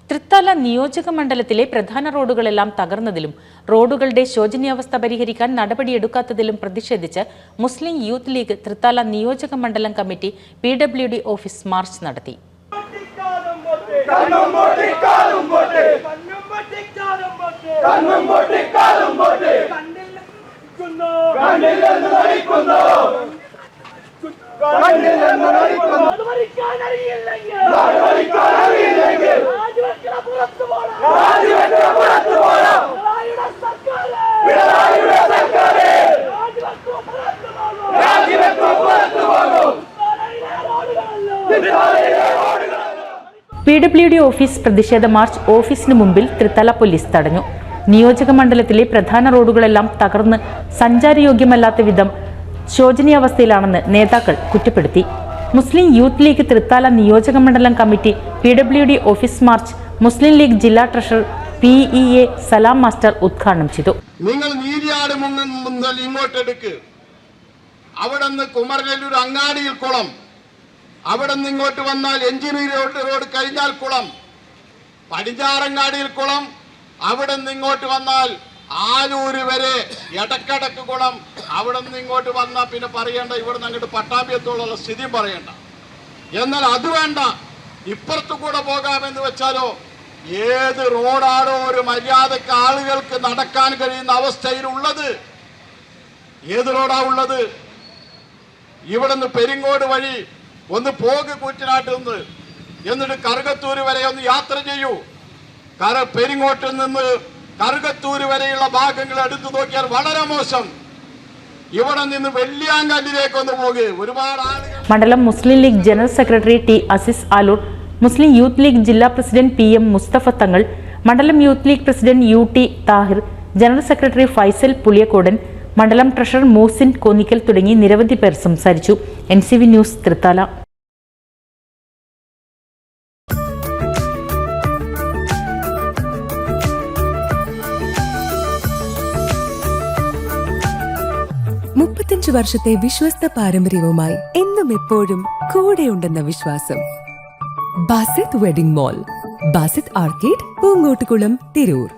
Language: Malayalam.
തൃത്താല നിയോജക മണ്ഡലത്തിലെ പ്രധാന റോഡുകളെല്ലാം തകർന്നതിലും റോഡുകളുടെ ശോചനീയാവസ്ഥ പരിഹരിക്കാൻ നടപടിയെടുക്കാത്തതിലും പ്രതിഷേധിച്ച് മുസ്ലിം യൂത്ത് ലീഗ് തൃത്താല നിയോജക മണ്ഡലം കമ്മിറ്റി PWD ഓഫീസ് മാർച്ച് നടത്തി. PWD ഓഫീസ് പ്രതിഷേധ മാർച്ച് ഓഫീസിന് മുമ്പിൽ തൃത്തല പോലീസ് തടഞ്ഞു. നിയോജക മണ്ഡലത്തിലെ പ്രധാന റോഡുകളെല്ലാം തകർന്ന് സഞ്ചാരയോഗ്യമല്ലാത്ത വിധം ശോചനീയാവസ്ഥയിലാണെന്ന് നേതാക്കൾ കുറ്റപ്പെടുത്തി. മുസ്ലിം യൂത്ത് ലീഗ് തൃത്താല നിയോജക മണ്ഡലം കമ്മിറ്റി PWD ഓഫീസ് മാർച്ച് മുസ്ലിം ലീഗ് ജില്ലാ ട്രഷറർ PEA സലാം മാസ്റ്റർ ഉദ്ഘാടനം ചെയ്തു. നിങ്ങൾ നീലിയാട് മുതൽ ഇങ്ങോട്ടെടുക്ക്, അവിടെ നിന്ന് കുമരനെല്ലൂർ അങ്ങാടിയിൽ കുളം, അവിടെ നിന്ന് ഇങ്ങോട്ട് വന്നാൽ എഞ്ചിനീയർ റോഡ് കഴിഞ്ഞാൽ കുളം, പടിഞ്ഞാറങ്ങാടിയിൽ കുളം, അവിടെ നിന്ന് ഇങ്ങോട്ട് വന്നാൽ ആലൂര് വരെ എടക്കടക്ക് കുളം, അവിടെ നിന്ന് ഇങ്ങോട്ട് വന്നാൽ പിന്നെ പറയണ്ട, ഇവിടെ നിന്ന് അങ്ങോട്ട് പട്ടാമ്പിയത്തോളം സ്ഥിതിയും പറയണ്ട. എന്നാൽ അത് വേണ്ട, ഇപ്പുറത്തു കൂടെ പോകാമെന്ന് വെച്ചാലോ, ഏത് റോഡാണോ ഒരു മര്യാദക്ക് ആളുകൾക്ക് നടക്കാൻ കഴിയുന്ന അവസ്ഥയിലുള്ളത്, ഏത് റോഡാ ഉള്ളത്? ഇവിടെ നിന്ന് പെരിങ്ങോട് വഴി ഒന്ന് പോക് കൂറ്റനാട്ടിൽ നിന്ന്, എന്നിട്ട് കറുകത്തൂര് വരെ ഒന്ന് യാത്ര ചെയ്യൂ. പെരിങ്ങോട്ടിൽ നിന്ന് കറുകത്തൂര് വരെയുള്ള ഭാഗങ്ങൾ എടുത്തു നോക്കിയാൽ വളരെ മോശം. ഇവിടെ നിന്ന് വെള്ളിയാങ്കല്ലിലേക്ക് ഒന്ന് പോകുക. ഒരുപാട് ആളുകൾ. മണ്ഡലം Muslim League general secretary T Azeez Aloor, Muslim youth League ജില്ലാ പ്രസിഡന്റ് PM മുസ്തഫ തങ്ങൾ, മണ്ഡലം youth League president UT Thahir, general secretary Faisal Puliyakkodan, മണ്ഡലം ട്രഷറർ മോസിൻ കോന്നിക്കൽ തുടങ്ങി നിരവധി പേർ സംസാരിച്ചു. NCV news Thrithala. വർഷത്തെ വിശ്വസ്ത പാരമ്പര്യവുമായി എന്നും എപ്പോഴും കൂടെയുണ്ടെന്ന വിശ്വാസം. Basith wedding mall, Basith arcade, Poonkottukulam, Tirur.